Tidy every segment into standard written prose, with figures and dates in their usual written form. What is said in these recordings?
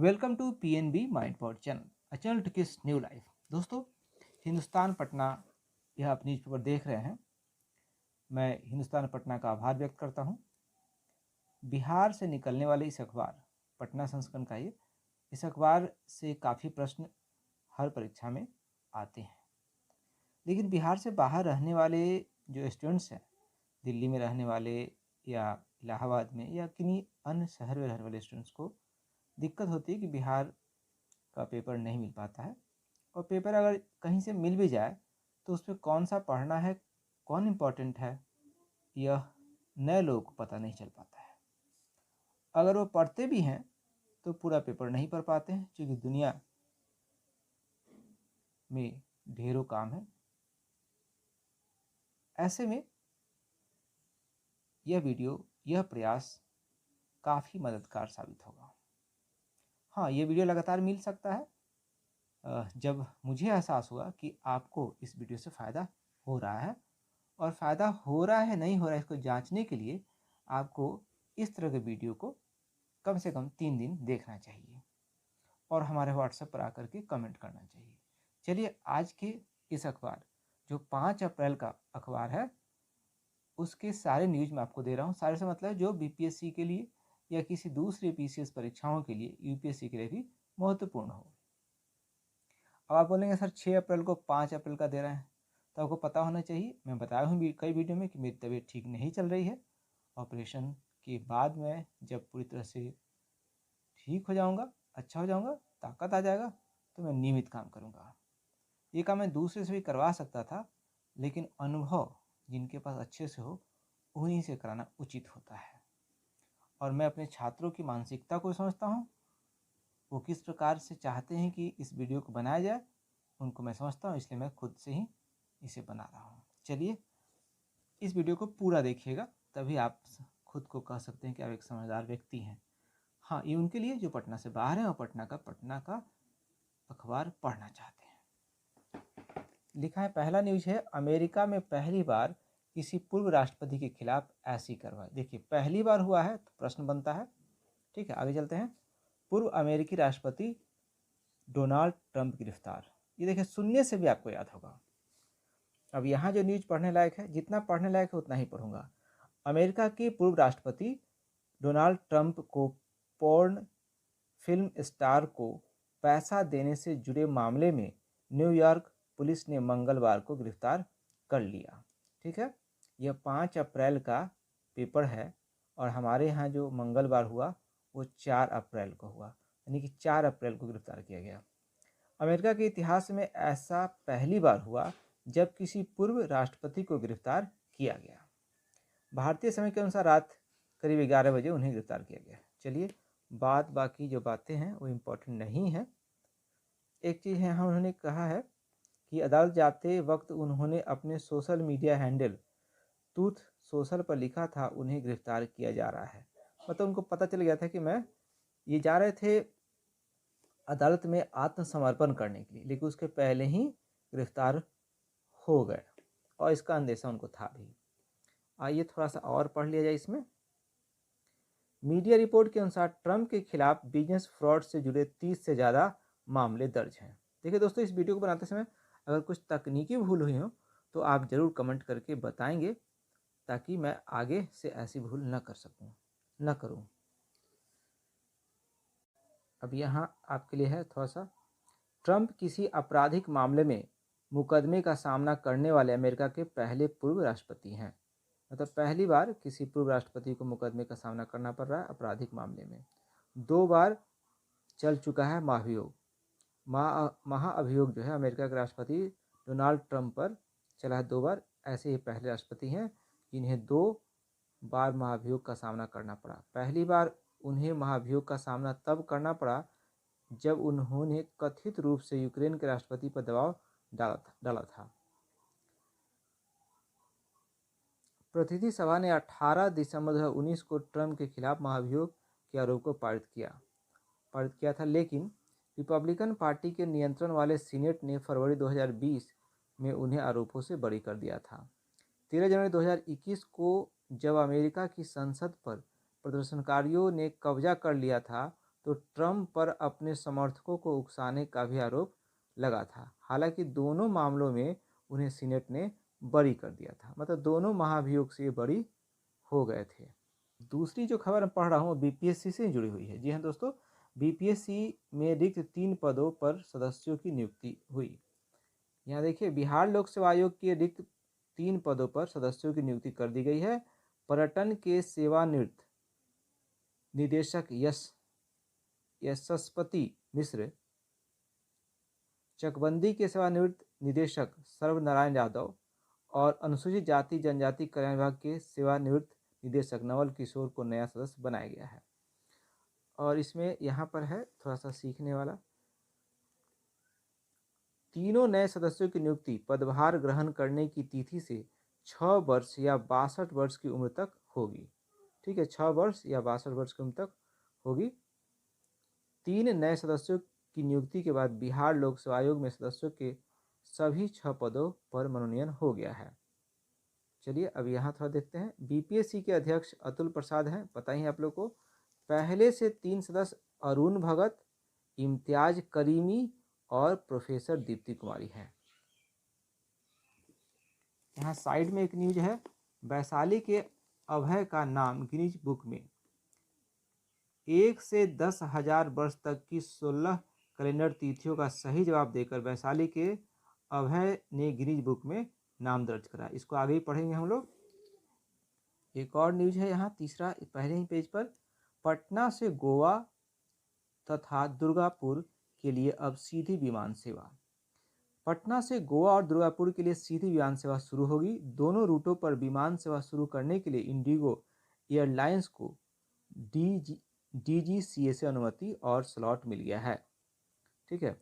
Welcome to PNB Mindpod channel, a channel to kiss new life. दोस्तों, हिंदुस्तान पटना यह आप newspaper देख रहे हैं। मैं हिंदुस्तान पटना का आभार व्यक्त करता हूं। बिहार से निकलने वाले इस अखबार पटना संस्करण का इस अखबार से काफ़ी प्रश्न हर परीक्षा में आते हैं। लेकिन बिहार से बाहर रहने वाले जो स्टूडेंट्स हैं, दिल्ली में रहने वाले या इलाहाबाद में या किन्हीं अन्य शहर में रहने वाले स्टूडेंट्स को दिक्कत होती है कि बिहार का पेपर नहीं मिल पाता है, और पेपर अगर कहीं से मिल भी जाए तो उसमें कौन सा पढ़ना है, कौन इम्पोर्टेंट है, यह नए लोगों को पता नहीं चल पाता है। अगर वो पढ़ते भी हैं तो पूरा पेपर नहीं पढ़ पाते हैं, क्योंकि दुनिया में ढेरों काम है। ऐसे में यह प्रयास काफ़ी मददगार साबित होगा। हाँ, ये वीडियो लगातार मिल सकता है जब मुझे एहसास हुआ कि आपको इस वीडियो से फ़ायदा हो रहा है, और फ़ायदा हो रहा है नहीं हो रहा है इसको जांचने के लिए आपको इस तरह के वीडियो को कम से कम 3 दिन देखना चाहिए और हमारे व्हाट्सएप पर आकर के कमेंट करना चाहिए। चलिए, आज के इस अखबार जो 5 अप्रैल का अखबार है उसके सारे न्यूज़ मैं आपको दे रहा हूँ। सारे से मतलब जो BPSC के लिए या किसी दूसरी PCS परीक्षाओं के लिए, UPSC के लिए भी महत्वपूर्ण हो। अब आप बोलेंगे सर 6 अप्रैल को 5 अप्रैल का दे रहे हैं, तो आपको पता होना चाहिए। मैं बताया हूँ भी कई वीडियो में कि मेरी तबीयत ठीक नहीं चल रही है। ऑपरेशन के बाद मैं जब पूरी तरह से ठीक हो जाऊँगा, अच्छा हो जाऊँगा, ताकत आ जाएगा, तो मैं नियमित काम करूँगा। ये काम मैं दूसरे से भी करवा सकता था, लेकिन अनुभव जिनके पास अच्छे से हो उन्हीं से कराना उचित होता है। और मैं अपने छात्रों की मानसिकता को समझता हूँ, वो किस प्रकार से चाहते हैं कि इस वीडियो को बनाया जाए, उनको मैं समझता हूँ, इसलिए मैं खुद से ही इसे बना रहा हूँ। चलिए, इस वीडियो को पूरा देखिएगा, तभी आप खुद को कह सकते हैं कि आप एक समझदार व्यक्ति हैं। हाँ, ये उनके लिए जो पटना से बाहर हैं और पटना का अखबार पढ़ना चाहते हैं। लिखा है, पहला न्यूज़ है, अमेरिका में पहली बार किसी पूर्व राष्ट्रपति के खिलाफ ऐसी कार्रवाई। देखिए, पहली बार हुआ है तो प्रश्न बनता है। ठीक है, आगे चलते हैं। पूर्व अमेरिकी राष्ट्रपति डोनाल्ड ट्रंप गिरफ्तार। ये देखिए, सुनने से भी आपको याद होगा। अब यहाँ जो न्यूज़ पढ़ने लायक है, जितना पढ़ने लायक है उतना ही पढ़ूंगा। अमेरिका के पूर्व राष्ट्रपति डोनाल्ड ट्रंप को पोर्न फिल्म स्टार को पैसा देने से जुड़े मामले में न्यूयॉर्क पुलिस ने मंगलवार को गिरफ्तार कर लिया। ठीक है, यह 5 अप्रैल का पेपर है, और हमारे यहाँ जो मंगलवार हुआ वो 4 अप्रैल को हुआ, यानी कि 4 अप्रैल को गिरफ्तार किया गया। अमेरिका के इतिहास में ऐसा पहली बार हुआ जब किसी पूर्व राष्ट्रपति को गिरफ्तार किया गया। भारतीय समय के अनुसार रात करीब 11 बजे उन्हें गिरफ्तार किया गया। चलिए, बाकी जो बातें हैं वो इम्पोर्टेंट नहीं है। एक चीज़ यहाँ उन्होंने कहा है कि अदालत जाते वक्त उन्होंने अपने social media handle truth social पर लिखा था उन्हें गिरफ्तार किया जा रहा है। मतलब उनको पता चल गया था कि ये जा रहे थे अदालत में आत्मसमर्पण करने के लिए, लेकिन उसके पहले ही गिरफ्तार हो गए, और इसका अंदेशा उनको था भी। आइए थोड़ा सा और पढ़ लिया जाए इसमें। मीडिया रिपोर्ट के अनुसार ट्रंप के खिलाफ बिजनेस फ्रॉड से जुड़े 30 से ज़्यादा मामले दर्ज हैं। देखिए दोस्तों, इस वीडियो को बनाते समय अगर कुछ तकनीकी भूल हुई हो तो आप ज़रूर कमेंट करके बताएंगे, ताकि मैं आगे से ऐसी भूल न करूं। अब यहाँ आपके लिए है थोड़ा सा। ट्रंप किसी आपराधिक मामले में मुकदमे का सामना करने वाले अमेरिका के पहले पूर्व राष्ट्रपति हैं। मतलब पहली बार किसी पूर्व राष्ट्रपति को मुकदमे का सामना करना पड़ रहा है आपराधिक मामले में। 2 बार चल चुका है महाभियोग। महाअभियोग जो है अमेरिका के राष्ट्रपति डोनाल्ड ट्रंप पर चला है 2 बार। ऐसे ही पहले राष्ट्रपति हैं जिन्हें 2 बार महाभियोग का सामना करना पड़ा। पहली बार उन्हें महाभियोग का सामना तब करना पड़ा जब उन्होंने कथित रूप से यूक्रेन के राष्ट्रपति पर दबाव डाला था। प्रतिनिधि सभा ने 18 दिसंबर 2019 को ट्रंप के खिलाफ महाभियोग के आरोप को पारित किया था, लेकिन रिपब्लिकन पार्टी के नियंत्रण वाले सीनेट ने फरवरी 2020 में उन्हें आरोपों से बरी कर दिया था। 13 जनवरी 2021 को जब अमेरिका की संसद पर प्रदर्शनकारियों ने कब्जा कर लिया था, तो तो ट्रंप पर अपने समर्थकों को उकसाने का भी आरोप लगा था। हालांकि दोनों मामलों में उन्हें सीनेट ने बरी कर दिया था, मतलब दोनों महाभियोग से बरी हो गए थे। दूसरी जो खबर मैं पढ़ रहा हूँ बीपीएससी से जुड़ी हुई है। जी हाँ दोस्तों, बीपीएससी में रिक्त 3 पदों पर सदस्यों की नियुक्ति हुई। यहाँ देखिए, बिहार लोक सेवा आयोग के रिक्त 3 पदों पर सदस्यों की नियुक्ति कर दी गई है। पर्यटन के सेवानिवृत्त निदेशक यशस्पति मिश्र, चकबंदी के सेवानिवृत्त निदेशक सर्वनारायण यादव और अनुसूचित जाति जनजाति कल्याण विभाग के सेवानिवृत्त निदेशक नवल किशोर को नया सदस्य बनाया गया है। और इसमें यहाँ पर है थोड़ा सा सीखने वाला, तीनों नए सदस्यों की नियुक्ति पदभार ग्रहण करने की तिथि से 6 वर्ष या 62 वर्ष की उम्र तक होगी। ठीक है, 6 वर्ष या 62 वर्ष की उम्र तक होगी। 3 नए सदस्यों की नियुक्ति के बाद बिहार लोक सेवा आयोग में सदस्यों के सभी 6 पदों पर मनोनयन हो गया है। चलिए अब यहाँ थोड़ा देखते हैं। बीपीएससी के अध्यक्ष अतुल प्रसाद हैं, पता ही है आप लोग को। पहले से 3 सदस्य अरुण भगत, इम्तियाज करीमी और प्रोफेसर दीप्ति कुमारी है। यहाँ साइड में एक न्यूज है, वैशाली के अभय का नाम गिनीज बुक में। 1 से 10,000 वर्ष तक की 16 कैलेंडर तिथियों का सही जवाब देकर वैशाली के अभय ने गिनीज बुक में नाम दर्ज करा। इसको आगे ही पढ़ेंगे हम लोग। एक और न्यूज है यहाँ तीसरा, पहले ही पेज पर, पटना से गोवा तथा दुर्गापुर के लिए अब सीधी विमान सेवा। पटना से गोवा और दुर्गापुर के लिए सीधी विमान सेवा शुरू होगी। दोनों रूटों पर विमान सेवा शुरू करने के लिए इंडिगो एयरलाइंस को डीजीसीए से अनुमति और स्लॉट मिल गया है। ठीक है,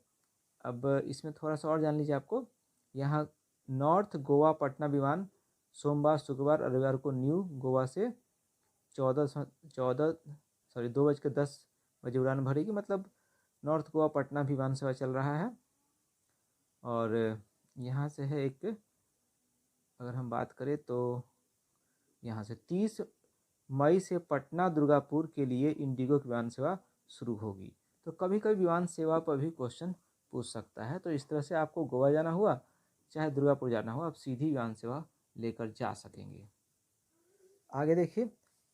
अब इसमें थोड़ा सा और जान लीजिए आपको। यहाँ नॉर्थ गोवा पटना विमान सोमवार, शुक्रवार और रविवार को न्यू गोवा से 2:10 बजे उड़ान भरेगी। मतलब नॉर्थ गोवा पटना विमान सेवा चल रहा है। और यहाँ से है एक, अगर हम बात करें तो यहाँ से 30 मई से पटना दुर्गापुर के लिए इंडिगो की विमान सेवा शुरू होगी। तो कभी कभी विमान सेवा पर भी क्वेश्चन पूछ सकता है। तो इस तरह से आपको गोवा जाना हुआ चाहे दुर्गापुर जाना हुआ, आप सीधी विमान सेवा लेकर जा सकेंगे। आगे देखिए,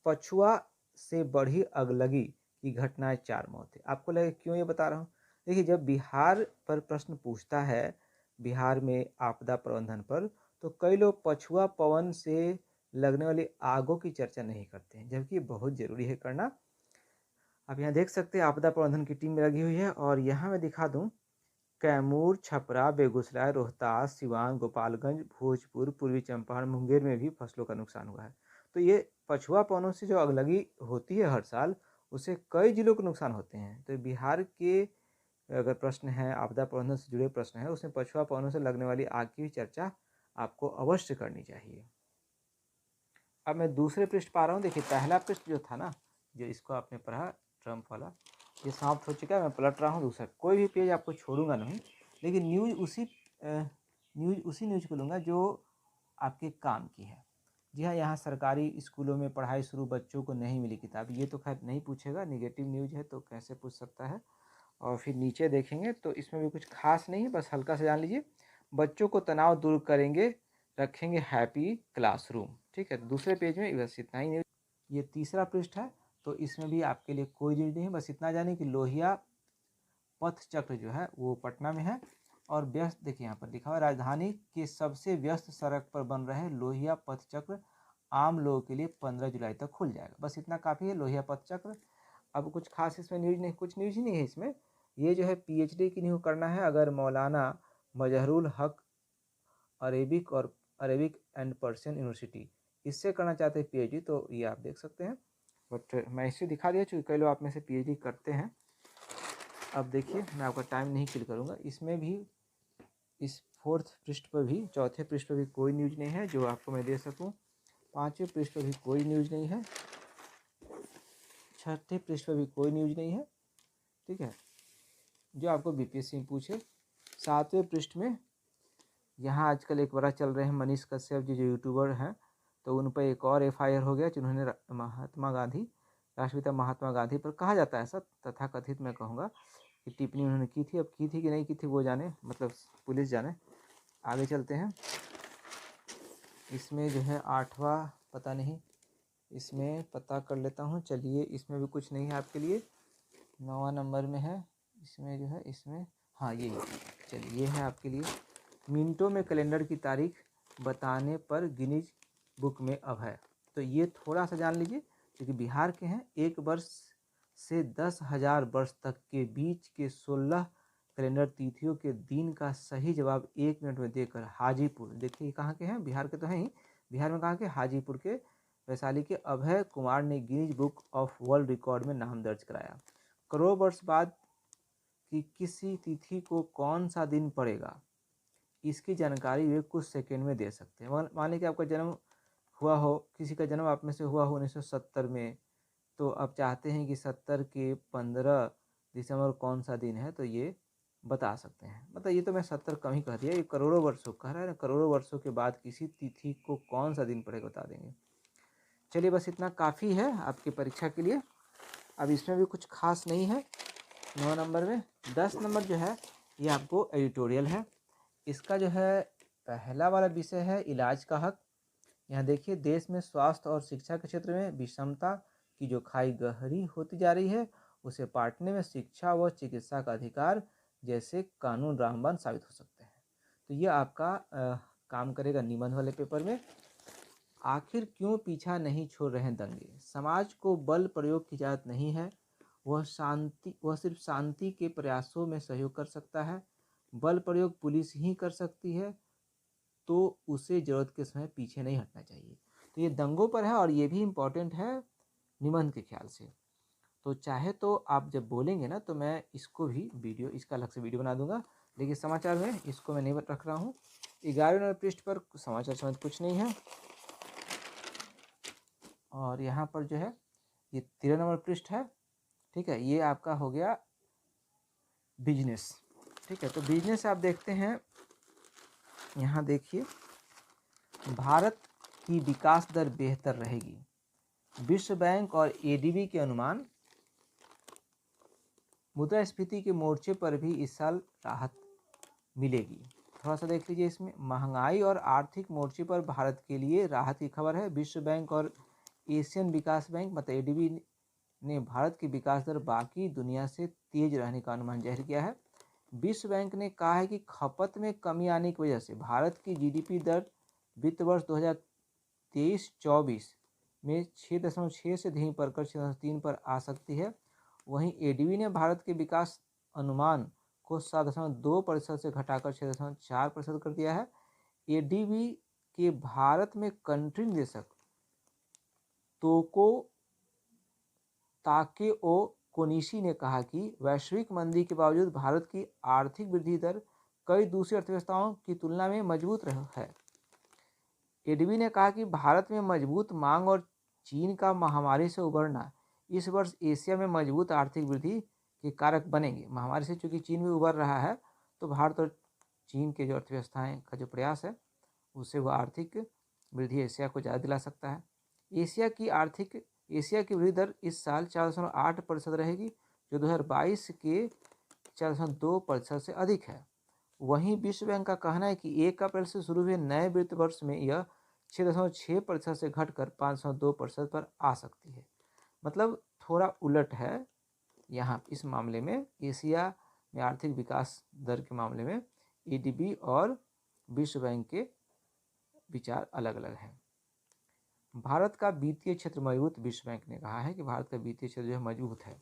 पछुआ से बढ़ी अगलगी की घटनाएं 4 मौतें। आपको लगे क्यों ये बता रहा हूँ? देखिए, जब बिहार पर प्रश्न पूछता है, बिहार में आपदा प्रबंधन पर, तो कई लोग पछुआ पवन से लगने वाली आगों की चर्चा नहीं करते हैं, जबकि बहुत जरूरी है करना। आप यहाँ देख सकते हैं आपदा प्रबंधन की टीम लगी हुई है। और यहाँ मैं दिखा दूँ, कैमूर, छपरा, बेगूसराय, रोहतास, सिवान, गोपालगंज, भोजपुर, पूर्वी चंपारण, मुंगेर में भी फसलों का नुकसान हुआ है। तो ये पछुआ पवनों से जो अगलगी होती है हर साल, उससे कई जिलों को नुकसान होते हैं। तो बिहार के अगर प्रश्न है, आपदा प्रबंधन से जुड़े प्रश्न है, उसमें पछुआ पवनों से लगने वाली आग की चर्चा आपको अवश्य करनी चाहिए। अब मैं दूसरे पृष्ठ पा रहा हूँ। देखिए, पहला पृष्ठ जो था ना, जो इसको आपने पढ़ा ट्रम्प वाला, ये समाप्त हो चुका है। मैं पलट रहा हूँ दूसरा, कोई भी पेज आपको छोड़ूंगा नहीं, लेकिन न्यूज उसी न्यूज को लूँगा जो आपके काम की है। जी हाँ, यहाँ सरकारी स्कूलों में पढ़ाई शुरू, बच्चों को नहीं मिली किताब। ये तो खैर नहीं पूछेगा, निगेटिव न्यूज है तो कैसे पूछ सकता है। और फिर नीचे देखेंगे तो इसमें भी कुछ खास नहीं है, बस हल्का सा जान लीजिए। बच्चों को तनाव दूर करेंगे, रखेंगे हैप्पी क्लासरूम। ठीक है, दूसरे पेज में बस इतना ही न्यूज। ये तीसरा पृष्ठ है, तो इसमें भी आपके लिए कोई न्यूज नहीं है। बस इतना जाने कि लोहिया पथ चक्र जो है वो पटना में है। और व्यस्त, देखिए यहाँ पर लिखा हुआ है, राजधानी के सबसे व्यस्त सड़क पर बन रहे लोहिया पथ चक्र आम लोगों के लिए 15 जुलाई तक खुल जाएगा। बस इतना काफ़ी है, लोहिया पथ चक्र। अब कुछ खास इसमें न्यूज नहीं, कुछ न्यूज ही नहीं है इसमें। ये जो है पीएचडी की न्यूज करना है, अगर मौलाना मजहरुल हक अरेबिक एंड पर्शियन यूनिवर्सिटी इससे करना चाहते हैं पीएचडी, तो ये आप देख सकते हैं। बट मैं इसे दिखा दिया चूँकि कई लोग आप में से पीएचडी करते हैं। अब देखिए, मैं आपका टाइम नहीं किल करूँगा। इसमें भी इस 4th पृष्ठ पर भी, 4थे पृष्ठ पर भी कोई न्यूज नहीं है जो आपको मैं दे सकूँ। 5वें पृष्ठ पर भी कोई न्यूज नहीं है। 6ठे पृष्ठ पर भी कोई न्यूज नहीं है। ठीक है, जो आपको बीपीएससी में पूछे। 7वें पृष्ठ में यहाँ आजकल एक बड़ा चल रहे हैं मनीष कश्यप जी, जो यूट्यूबर हैं, तो उन पर एक और एफआईआर हो गया जिन्होंने महात्मा गांधी राष्ट्रपिता महात्मा गांधी पर कहा जाता है ऐसा, तथाकथित मैं कहूँगा कि टिप्पणी उन्होंने की थी। अब की थी कि नहीं की थी वो जाने, मतलब पुलिस जाने। आगे चलते हैं। इसमें जो है 8वां पता नहीं, इसमें पता कर लेता हूँ। चलिए, इसमें भी कुछ नहीं है आपके लिए। 9वां नंबर में है, इसमें जो है, इसमें हाँ ये चलिए ये है आपके लिए। मिनटों में कैलेंडर की तारीख बताने पर गिनीज बुक में अब है। तो ये थोड़ा सा जान लीजिए, क्योंकि बिहार के हैं। 1 वर्ष से 10,000 वर्ष तक के बीच के 16 कैलेंडर तिथियों के दिन का सही जवाब 1 मिनट में देकर हाजीपुर, देखिए कहाँ के हैं, बिहार के तो हैं ही, बिहार में कहाँ के, हाजीपुर के वैशाली के अभय कुमार ने Guinness book of world record में नाम दर्ज कराया। करोड़ वर्ष बाद कि किसी तिथि को कौन सा दिन पड़ेगा, इसकी जानकारी वे कुछ सेकंड में दे सकते हैं। मान लीजिए कि आपका जन्म हुआ हो, किसी का जन्म आप में से हुआ हो 1970 में, तो आप चाहते हैं कि 70 के 15 दिसंबर कौन सा दिन है, तो ये बता सकते हैं। मतलब ये तो मैं 70 कम ही कह दिया, ये करोड़ों वर्षों कह रहा है ना, करोड़ों वर्षों के बाद किसी तिथि को कौन सा दिन पड़ेगा बता देंगे। चलिए, बस इतना काफ़ी है आपकी परीक्षा के लिए। अब इसमें भी कुछ खास नहीं है। 9 नंबर में 10 नंबर जो है ये आपको एडिटोरियल है। इसका जो है पहला वाला विषय है इलाज का हक। यहाँ देखिए, देश में स्वास्थ्य और शिक्षा के क्षेत्र में विषमता की जो खाई गहरी होती जा रही है, उसे पाटने में शिक्षा व चिकित्सा का अधिकार जैसे कानून रामबाण साबित हो सकते हैं। तो ये आपका काम करेगा निबंध वाले पेपर में। आखिर क्यों पीछा नहीं छोड़ रहे हैं दंगे? समाज को बल प्रयोग की इजाज़त नहीं है, वह सिर्फ शांति के प्रयासों में सहयोग कर सकता है। बल प्रयोग पुलिस ही कर सकती है, तो उसे ज़रूरत के समय पीछे नहीं हटना चाहिए। तो ये दंगों पर है और ये भी इम्पोर्टेंट है निबंध के ख्याल से। तो चाहे तो आप जब बोलेंगे ना, तो मैं इसको भी वीडियो, इसका अलग से वीडियो बना दूंगा। लेकिन समाचार में इसको मैं नहीं रख रहा हूँ। 11वें नंबर पृष्ठ पर समाचार समेत कुछ नहीं है। और यहाँ पर जो है ये 13 नंबर पृष्ठ है। ठीक है, ये आपका हो गया बिजनेस। ठीक है, तो बिजनेस आप देखते हैं, यहाँ देखिए, भारत की विकास दर बेहतर रहेगी। विश्व बैंक और एडीबी के अनुमान। मुद्रास्फीति के मोर्चे पर भी इस साल राहत मिलेगी। थोड़ा सा देख लीजिए इसमें, महंगाई और आर्थिक मोर्चे पर भारत के लिए राहत की खबर है। विश्व बैंक और एशियन विकास बैंक मतलब एडीबी ने भारत की विकास दर बाकी दुनिया से तेज रहने का अनुमान जाहिर किया है। विश्व बैंक ने कहा है कि खपत में कमी आने की वजह से भारत की जीडीपी दर वित्त वर्ष 2023-24 में 6.6 से धीमी पड़कर 6.3 पर आ सकती है। वहीं एडीबी ने भारत के विकास अनुमान को 7.2% से घटाकर 6.4% कर दिया है। एडीबी के भारत में कंट्री निदेशक तोको ताकेओ कोनिशी ने कहा कि वैश्विक मंदी के बावजूद भारत की आर्थिक वृद्धि दर कई दूसरी अर्थव्यवस्थाओं की तुलना में मजबूत है। एडीबी ने कहा कि भारत में मजबूत मांग और चीन का महामारी से उबरना इस वर्ष एशिया में मजबूत आर्थिक वृद्धि के कारक बनेंगे। महामारी से चूंकि चीन भी उबर रहा है, तो भारत और चीन के जो अर्थव्यवस्थाएं का जो प्रयास है, उससे वह आर्थिक वृद्धि एशिया को ज़्यादा दिला सकता है। एशिया की वृद्धि दर इस साल 4.8% रहेगी, जो 2022 के 4.2% से अधिक है। वहीं विश्व बैंक का कहना है कि 1 अप्रैल से शुरू हुए नए वित्त वर्ष में यह 6.6% से घटकर 5.2% पर आ सकती है। मतलब थोड़ा उलट है यहाँ इस मामले में। एशिया में आर्थिक विकास दर के मामले में एडीबी और विश्व बैंक के विचार अलग अलग हैं। भारत का वित्तीय क्षेत्र मजबूत। विश्व बैंक ने कहा है कि भारत का वित्तीय क्षेत्र जो है मजबूत है।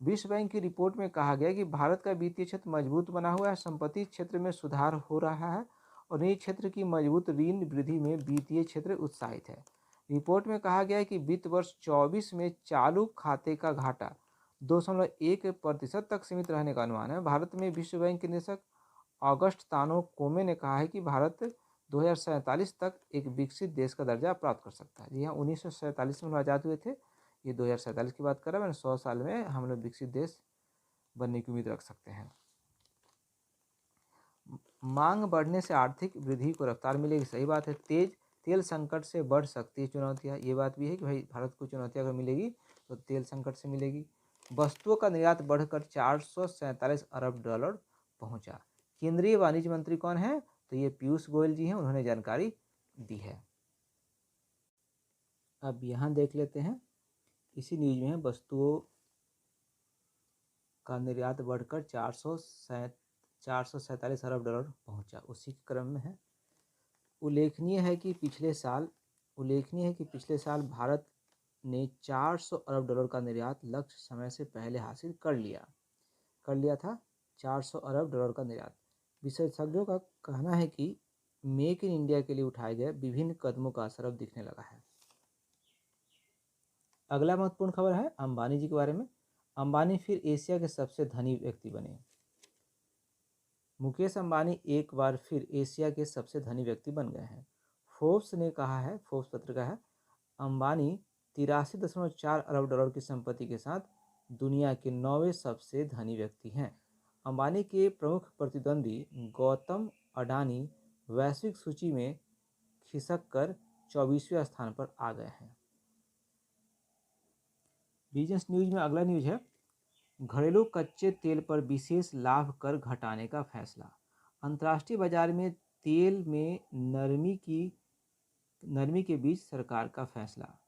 विश्व बैंक की रिपोर्ट में कहा गया कि भारत का वित्तीय क्षेत्र मजबूत बना हुआ है, संपत्ति क्षेत्र में सुधार हो रहा है और निजी क्षेत्र की मजबूत ऋण वृद्धि में वित्तीय क्षेत्र उत्साहित है। रिपोर्ट में कहा गया है कि वित्त वर्ष 24 में चालू खाते का घाटा 2.1% तक सीमित रहने का अनुमान है। भारत में विश्व बैंक के निदेशक ऑगस्ट तानो कोमे ने कहा है कि भारत 2047 तक एक विकसित देश का दर्जा प्राप्त कर सकता है। जी हाँ, 1947 में आज़ाद हुए थे, ये 2047 की बात कर रहा है। मैंने 100 साल में हम लोग विकसित देश बनने की उम्मीद रख सकते हैं। मांग बढ़ने से आर्थिक वृद्धि को रफ्तार मिलेगी, सही बात है। तेल संकट से बढ़ सकती है चुनौतियाँ, ये बात भी है कि भाई भारत को चुनौतियाँ अगर मिलेगी तो तेल संकट से मिलेगी। वस्तुओं का निर्यात बढ़कर 447 अरब डॉलर पहुंचा। केंद्रीय वाणिज्य मंत्री कौन है? तो ये पीयूष गोयल जी हैं, उन्होंने जानकारी दी है। अब यहाँ देख लेते हैं, इसी न्यूज में वस्तुओं का निर्यात बढ़कर 447 अरब डॉलर पहुंचा, उसी के क्रम में है। उल्लेखनीय है कि पिछले साल भारत ने 400 अरब डॉलर का निर्यात लक्ष्य समय से पहले हासिल कर लिया था। 400 अरब डॉलर का निर्यात। विशेषज्ञों का कहना है कि मेक इन इंडिया के लिए उठाए गए विभिन्न कदमों का असर अब दिखने लगा है। अगला महत्वपूर्ण खबर है अंबानी जी के बारे में। अंबानी फिर एशिया के सबसे धनी व्यक्ति बने। मुकेश अंबानी एक बार फिर एशिया के सबसे धनी व्यक्ति बन गए हैं। फोर्ब्स ने कहा है, फोर्ब्स पत्रिका है, अंबानी 83.4 अरब डॉलर की संपत्ति के साथ दुनिया के 9वें सबसे धनी व्यक्ति हैं। अंबानी के प्रमुख प्रतिद्वंदी गौतम अडानी वैश्विक सूची में खिसक कर 24वें स्थान पर आ गए हैं। बिजनेस न्यूज में अगला न्यूज है, घरेलू कच्चे तेल पर विशेष लाभ कर घटाने का फैसला। अंतर्राष्ट्रीय बाजार में तेल में नरमी के बीच सरकार का फैसला।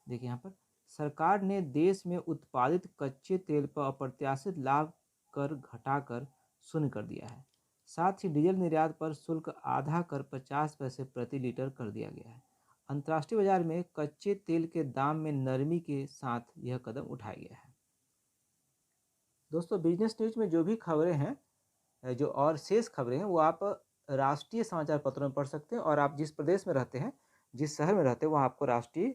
देखिए यहाँ पर सरकार ने देश में उत्पादित कच्चे तेल पर अप्रत्याशित लाभ कर घटाकर शून्य कर दिया है। साथ ही डीजल निर्यात पर शुल्क आधा कर 50 पैसे प्रति लीटर कर दिया गया है। अंतर्राष्ट्रीय बाजार में कच्चे तेल के दाम में नरमी के साथ यह कदम उठाया गया है। दोस्तों, बिजनेस न्यूज में जो भी खबरें हैं, जो और शेष खबरें हैं, वो आप राष्ट्रीय समाचार पत्रों में पढ़ सकते हैं। और आप जिस प्रदेश में रहते हैं, जिस शहर में रहते हैं, वहाँ आपको राष्ट्रीय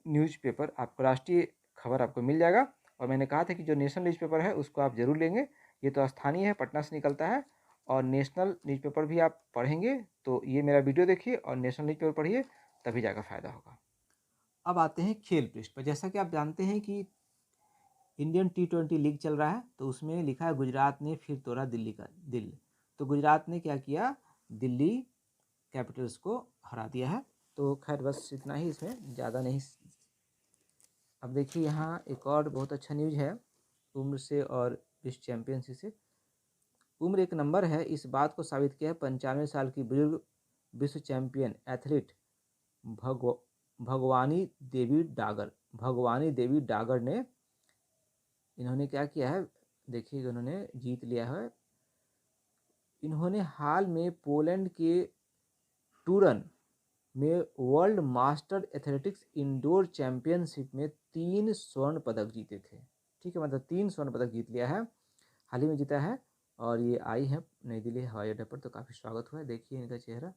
न्यूज़पेपर, आपको राष्ट्रीय खबर आपको मिल जाएगा। और मैंने कहा था कि जो नेशनल न्यूज़पेपर है उसको आप जरूर लेंगे। ये तो स्थानीय है, पटना से निकलता है। और नेशनल न्यूज़पेपर भी आप पढ़ेंगे तो ये मेरा वीडियो देखिए और नेशनल न्यूज़पेपर पढ़िए, तभी जाकर फायदा होगा। अब आते हैं खेल पृष्ठ पर। जैसा कि आप जानते हैं कि इंडियन T20 लीग चल रहा है, तो उसमें लिखा है गुजरात ने फिर तोड़ा दिल। तो गुजरात ने क्या किया? दिल्ली कैपिटल्स को हरा दिया है। तो खैर बस इतना ही, इसमें ज़्यादा नहीं। अब देखिए यहाँ एक और बहुत अच्छा न्यूज़ है उम्र से और विश्व चैंपियनशिप से। उम्र एक नंबर है, इस बात को साबित किया है 95 साल की बुजुर्ग विश्व चैंपियन एथलीट भगवानी देवी डागर ने, इन्होंने क्या किया है, देखिए उन्होंने जीत लिया है। इन्होंने हाल में पोलैंड के टूरन में world master athletics indoor championship में 3 स्वर्ण पदक जीते थे। ठीक है, मतलब 3 स्वर्ण पदक जीत लिया है, हाल ही में जीता है। और ये आई है नई दिल्ली हवाई अड्डे पर, तो काफ़ी स्वागत हुआ है। देखिए इनका चेहरा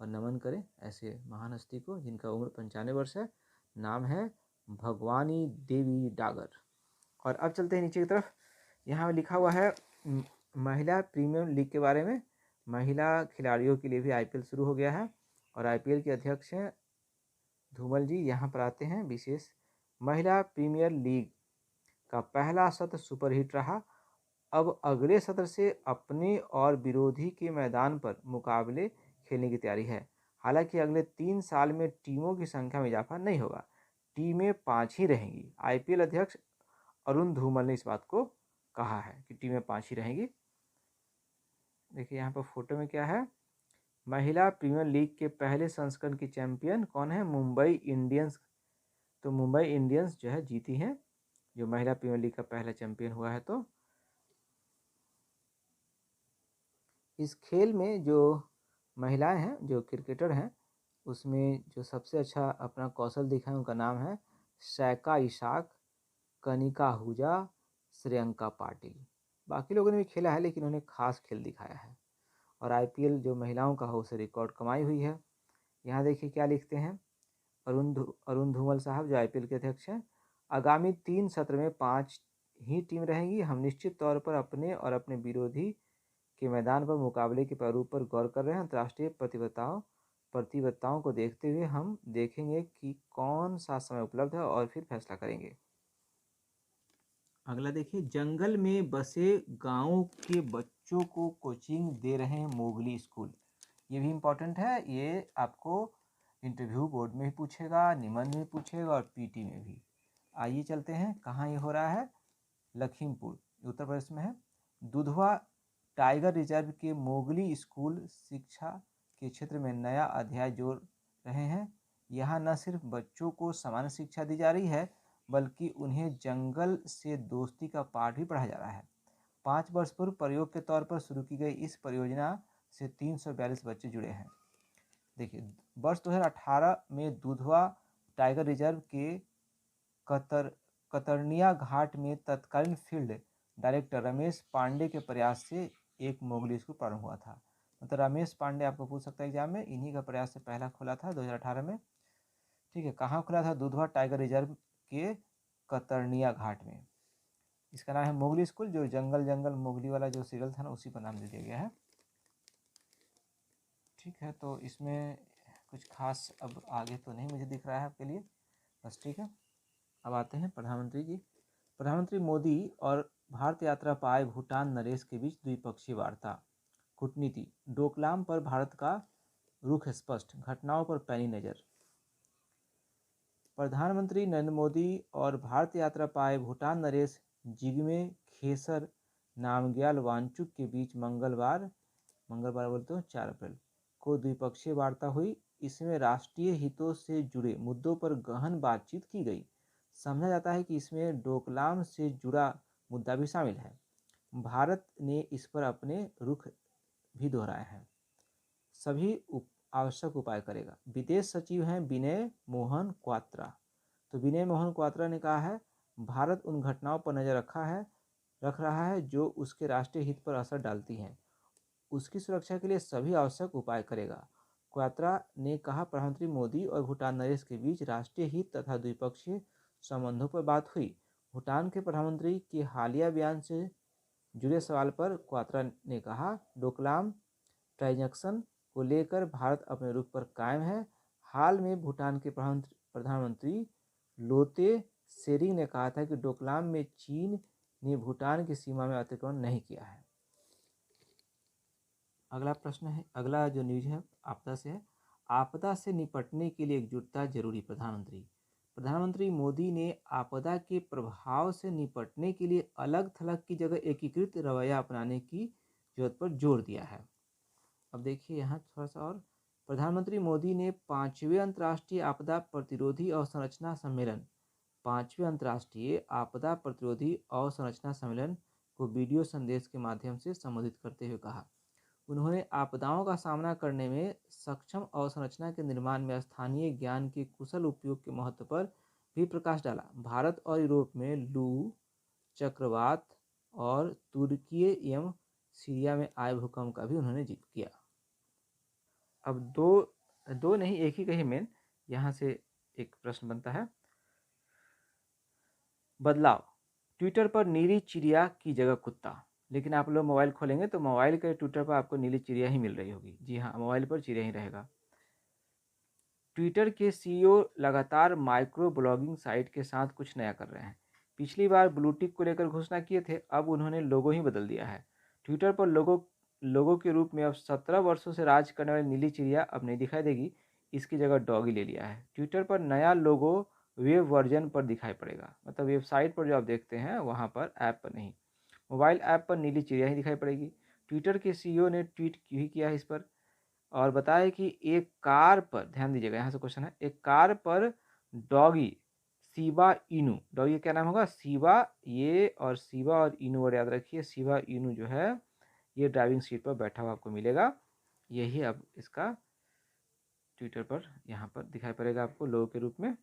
और नमन करें ऐसे महान हस्ती को जिनका उम्र 95 वर्ष है। नाम है भगवानी देवी डागर। और अब चलते हैं नीचे की तरफ। यहाँ लिखा हुआ है महिला प्रीमियर लीग के बारे में। महिला खिलाड़ियों के लिए भी IPL शुरू हो गया है और IPL के अध्यक्ष हैं धूमल जी। यहाँ पर आते हैं विशेष। महिला प्रीमियर लीग का पहला सत्र सुपरहिट रहा। अब अगले सत्र से अपने और विरोधी के मैदान पर मुकाबले खेलने की तैयारी है। हालांकि अगले 3 साल में टीमों की संख्या में इजाफा नहीं होगा, टीमें 5 ही रहेंगी। IPL अध्यक्ष अरुण धूमल ने इस बात को कहा है कि टीमें 5 ही रहेंगी। देखिए यहाँ पर फोटो में क्या है, महिला प्रीमियर लीग के पहले संस्करण की चैंपियन कौन है? मुंबई इंडियंस। तो मुंबई इंडियंस जो है जीती है, जो महिला प्रीमियर लीग का पहला चैंपियन हुआ है। तो इस खेल में जो महिलाएं हैं, जो क्रिकेटर हैं, उसमें जो सबसे अच्छा अपना कौशल दिखाए उनका नाम है सैका इशाक, कनिका आहूजा, श्रेयंका पाटिल। बाकी लोगों ने भी खेला है लेकिन उन्हें खास खेल दिखाया है। और IPL जो महिलाओं का हो उसे रिकॉर्ड कमाई हुई है। यहाँ देखिए क्या लिखते हैं अरुण धूमल साहब, जो IPL के अध्यक्ष हैं। आगामी 3 सत्र में 5 ही टीम रहेंगी। हम निश्चित तौर पर अपने और अपने विरोधी के मैदान पर मुकाबले के प्रारूप पर गौर कर रहे हैं। अंतर्राष्ट्रीय प्रतिबद्धताओं को देखते हुए हम देखेंगे कि कौन सा समय उपलब्ध है और फिर फैसला करेंगे। अगला देखिए, जंगल में बसे गांवों के बच्चों को कोचिंग दे रहे हैं मोगली स्कूल। ये भी इम्पोर्टेंट है, ये आपको इंटरव्यू बोर्ड में भी पूछेगा, निबंध में पूछेगा और PT में भी। आइए चलते हैं, कहाँ ये हो रहा है, लखीमपुर, उत्तर प्रदेश में है। दुधवा टाइगर रिजर्व के मोगली स्कूल शिक्षा के क्षेत्र में नया अध्याय जोड़ रहे हैं। यहाँ न सिर्फ बच्चों को सामान्य शिक्षा दी जा रही है, बल्कि उन्हें जंगल से दोस्ती का पाठ भी पढ़ाया जा रहा है। 5 वर्ष पूर्व प्रयोग के तौर पर शुरू की गई इस परियोजना से 342 बच्चे जुड़े हैं। देखिए, वर्ष 2018 में दुधवा टाइगर रिजर्व के कतरनिया घाट में तत्कालीन फील्ड डायरेक्टर रमेश पांडे के प्रयास से एक मोगली स्कूल प्रारंभ हुआ था। मतलब रमेश पांडे आपको पूछ सकता है एग्जाम में, इन्हीं का प्रयास से पहला खुला था 2018 में। ठीक है, कहाँ खुला था, दुधवा टाइगर रिजर्व के कतरनिया घाट में। इसका नाम है मोगली स्कूल, जो जंगल जंगल मोगली वाला जो सीरियल था ना, उसी पर नाम दे दिया गया है। ठीक है, तो इसमें कुछ खास अब आगे तो नहीं मुझे दिख रहा है आपके लिए, बस ठीक है। अब आते हैं प्रधानमंत्री जी। प्रधानमंत्री मोदी और भारत यात्रा पर आए भूटान नरेश के बीच द्विपक्षीय वार्ता। कूटनीति, डोकलाम पर भारत का रुख स्पष्ट, घटनाओं पर पैनी नज़र। प्रधानमंत्री नरेंद्र मोदी और भारत यात्रा पर आए भूटान नरेश जिग्मे खेसर नामग्याल वांगचुक के बीच मंगलवार बोलते हो 4 अप्रैल को द्विपक्षीय वार्ता हुई। इसमें राष्ट्रीय हितों से जुड़े मुद्दों पर गहन बातचीत की गई। समझा जाता है कि इसमें डोकलाम से जुड़ा मुद्दा भी शामिल है। भारत ने इस पर अपने रुख भी दोहराए हैं। सभी आवश्यक उपाय करेगा। विदेश सचिव हैं विनय मोहन क्वात्रा। तो विनय मोहन क्वात्रा ने कहा है, भारत उन घटनाओं पर नज़र रख रहा है जो उसके राष्ट्रीय हित पर असर डालती हैं। उसकी सुरक्षा के लिए सभी आवश्यक उपाय करेगा। क्वात्रा ने कहा, प्रधानमंत्री मोदी और भूटान नरेश के बीच राष्ट्रीय हित तथा द्विपक्षीय संबंधों पर बात हुई। भूटान के प्रधानमंत्री के हालिया बयान से जुड़े सवाल पर क्वात्रा ने कहा, डोकलाम ट्रांजैक्शन को लेकर भारत अपने रुख पर कायम है। हाल में भूटान के प्रधानमंत्री लोते शेरिंग ने कहा था कि डोकलाम में चीन ने भूटान की सीमा में अतिक्रमण नहीं किया है। अगला प्रश्न है, अगला जो न्यूज है आपदा से है। आपदा से निपटने के लिए एकजुटता जरूरी, प्रधानमंत्री मोदी ने आपदा के प्रभाव से निपटने के लिए अलग थलग की जगह एकीकृत रवैया अपनाने की जरूरत पर जोर दिया है। अब देखिए यहाँ थोड़ा सा और, प्रधानमंत्री मोदी ने 5वें अंतर्राष्ट्रीय आपदा प्रतिरोधी अवसंरचना सम्मेलन 5वें अंतर्राष्ट्रीय आपदा प्रतिरोधी अवसंरचना सम्मेलन को वीडियो संदेश के माध्यम से संबोधित करते हुए कहा, उन्होंने आपदाओं का सामना करने में सक्षम अवसंरचना के निर्माण में स्थानीय ज्ञान के कुशल उपयोग के महत्व पर भी प्रकाश डाला। भारत और यूरोप में लू, चक्रवात और तुर्की एवं सीरिया में आए भूकंप का भी उन्होंने जिक्र किया। अब दो नहीं एक ही कही मेन, यहाँ से एक प्रश्न बनता है। बदलाव, ट्विटर पर नीली चिड़िया की जगह कुत्ता, लेकिन आप लोग मोबाइल खोलेंगे तो मोबाइल के ट्विटर पर आपको नीली चिड़िया ही मिल रही होगी। जी हाँ, मोबाइल पर चिड़िया ही रहेगा। ट्विटर के सीईओ लगातार माइक्रो ब्लॉगिंग साइट के साथ कुछ नया कर रहे हैं। पिछली बार ब्लू टिक को लेकर घोषणा किए थे, अब उन्होंने लोगो ही बदल दिया है। ट्विटर पर लोगों के रूप में अब 17 वर्षों से राज करने वाली नीली चिड़िया अब नहीं दिखाई देगी, इसकी जगह डॉगी ले लिया है। ट्विटर पर नया लोगो वेब वर्जन पर दिखाई पड़ेगा, मतलब वेबसाइट पर जो आप देखते हैं वहाँ पर, ऐप पर नहीं। मोबाइल ऐप पर नीली चिड़िया ही दिखाई पड़ेगी। ट्विटर के सीईओ ने ट्वीट भी किया है इस पर और बताया कि एक कार पर, ध्यान दीजिएगा यहाँ से क्वेश्चन है, एक कार पर डॉगी शिबा इनू, डॉगी क्या नाम होगा, शिबा, ये और शिबा और इनू वर्ड याद रखिए। शिबा इनू जो है ये ड्राइविंग सीट पर बैठा हुआ आपको मिलेगा। यही अब इसका ट्विटर पर यहाँ पर दिखाई पड़ेगा आपको लोगो के रूप में।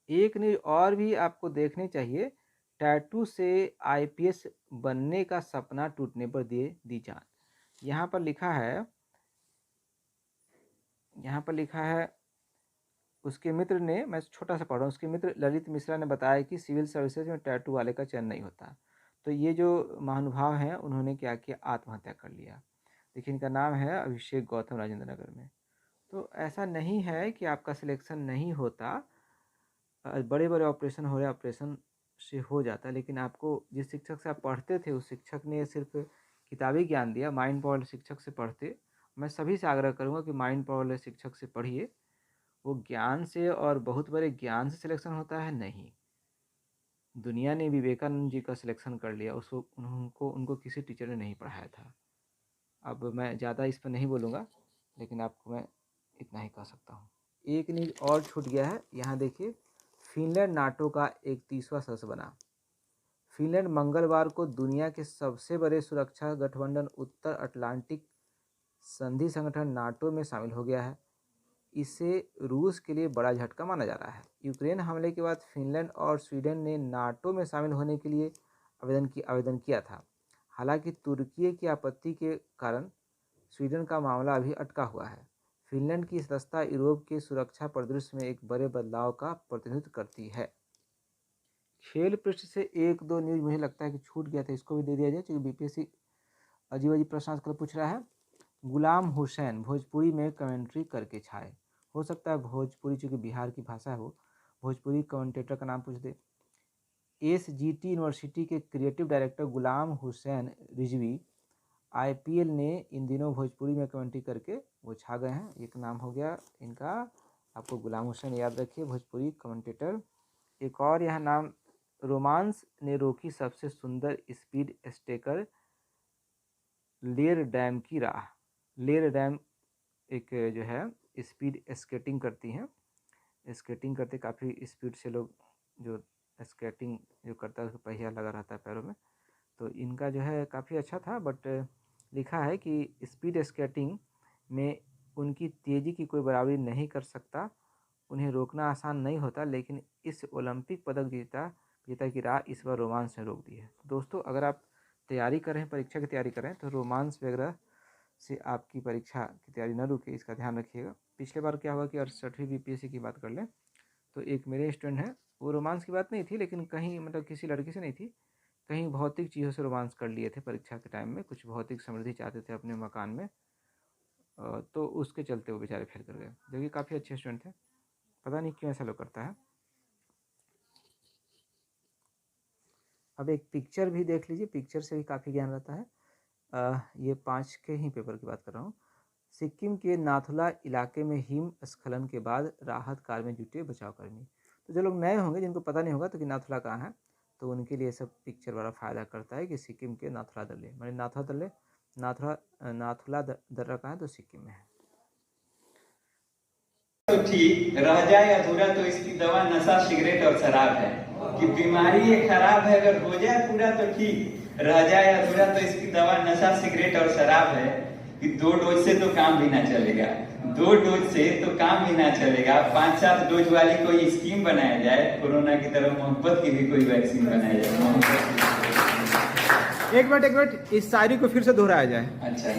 एक न्यूज और भी आपको देखनी चाहिए, टैटू से आईपीएस बनने का सपना टूटने पर दी जान। यहाँ पर लिखा है उसके मित्र ने, मैं छोटा सा पढ़ रहा हूँ, उसके मित्र ललित मिश्रा ने बताया कि सिविल सर्विसेज में टैटू वाले का चयन नहीं होता। तो ये जो महानुभाव हैं उन्होंने क्या किया, आत्महत्या कर लिया। देखिए इनका नाम है अभिषेक गौतम, राजेंद्र नगर में। तो ऐसा नहीं है कि आपका सिलेक्शन नहीं होता, बड़े बड़े ऑपरेशन हो रहे, ऑपरेशन से हो जाता है, लेकिन आपको जिस शिक्षक से आप पढ़ते थे उस शिक्षक ने सिर्फ किताबी ज्ञान दिया, माइंड पावर शिक्षक से पढ़ते। मैं सभी से आग्रह करूँगा कि माइंड पावर शिक्षक से पढ़िए, वो ज्ञान से और बहुत बड़े ज्ञान से सिलेक्शन होता है, नहीं। दुनिया ने विवेकानंद जी का सिलेक्शन कर लिया, उसको उनको किसी टीचर ने नहीं पढ़ाया था। अब मैं ज़्यादा इस पर नहीं बोलूँगा, लेकिन आपको मैं इतना ही कह सकता हूँ। एक न्यूज़ और छूट गया है, यहाँ देखिए। फिनलैंड नाटो का 31वां सदस्य बना। फिनलैंड मंगलवार को दुनिया के सबसे बड़े सुरक्षा गठबंधन उत्तर अटलांटिक संधि संगठन नाटो में शामिल हो गया है। इसे रूस के लिए बड़ा झटका माना जा रहा है। यूक्रेन हमले के बाद फिनलैंड और स्वीडन ने नाटो में शामिल होने के लिए आवेदन किया था। हालांकि तुर्की की आपत्ति के कारण स्वीडन का मामला अभी अटका हुआ है। फिनलैंड की सदस्यता यूरोप के सुरक्षा परिदृश्य में एक बड़े बदलाव का प्रतिनिधित्व करती है। खेल पृष्ठ से एक दो न्यूज़ मुझे लगता है कि छूट गया था, इसको भी दे दिया जाए, क्योंकि बीपीएससी अजीब अजीब प्रश्न आजकल पूछ रहा है। गुलाम हुसैन भोजपुरी में कमेंट्री करके छाए। हो सकता है भोजपुरी, चूँकि बिहार की भाषा है, वो भोजपुरी कमेंटेटर का नाम पूछ दे। SGT यूनिवर्सिटी के creative director Ghulam Hussain Rizvi IPL ने इन दिनों भोजपुरी में कमेंट्री करके वो छा गए हैं। एक नाम हो गया इनका, आपको गुलाम हुसैन याद रखिए, भोजपुरी कमेंटेटर। एक और यहाँ नाम, रोमांस ने रोकी सबसे सुंदर स्पीड स्टेकर लेर डैम की राह। लेर डैम एक जो है स्पीड स्केटिंग करती हैं, स्केटिंग करते काफ़ी स्पीड से लोग, जो स्केटिंग जो करता है उसका पहिया लगा रहता है पैरों में, तो इनका जो है काफ़ी अच्छा था। बट लिखा है कि स्पीड स्केटिंग में उनकी तेज़ी की कोई बराबरी नहीं कर सकता, उन्हें रोकना आसान नहीं होता, लेकिन इस ओलंपिक पदक जीता की राह इस बार रोमांस ने रोक दी है। दोस्तों, अगर आप तैयारी कर रहे हैं, परीक्षा की तैयारी कर रहे हैं, तो रोमांस वगैरह से आपकी परीक्षा की तैयारी न रुके, इसका ध्यान रखिएगा। पिछले बार क्या हुआ कि 68वीं BPSC की बात कर लें, तो एक मेरे स्टूडेंट हैं, वो रोमांस की बात नहीं थी, लेकिन कहीं मतलब किसी लड़की से नहीं थी, कहीं भौतिक चीज़ों से रोमांस कर लिए थे परीक्षा के टाइम में। कुछ भौतिक समृद्धि चाहते थे अपने मकान में, तो उसके चलते वो बेचारे फेल कर गए। जो कि काफ़ी अच्छे स्टूडेंट थे, पता नहीं क्यों ऐसा लोग करता है। अब एक पिक्चर भी देख लीजिए, पिक्चर से भी काफ़ी ज्ञान रहता है। ये 5 के ही पेपर की बात कर रहा हूँ। सिक्किम के नाथुला इलाके में हिमस्खलन के बाद राहत कार्य में जुटे बचावकर्मी। तो जो लोग नए होंगे, जिनको पता नहीं होगा तो कि नाथुला कहाँ है, तो उनके लिए सब पिक्चर बड़ा फ़ायदा करता है कि सिक्किम के नाथुला दर्रे, मैंने नाथुला दर्रा कहाँ है, तो सिक्किम में है। तो ठीक रह जाए अधूरा तो इसकी दवा नशा, सिगरेट और शराब है। कि बीमारी ये खराब है, अगर हो जाए पूरा तो ठीक, रह जाए अधूरा तो इसकी दवा नशा, सिगरेट और शराब है। कि 2 डोज से तो काम भी ना चलेगा, 2 डोज से तो काम भी ना चलेगा। 5-7 डोज वाली कोई स्कीम बनाया जाए, कोरोना की तरह मोहब्बत की भी कोई वैक्सीन बनाया जाए। एक मिनट, इस शायरी को फिर से दोहराया जाए। अच्छा।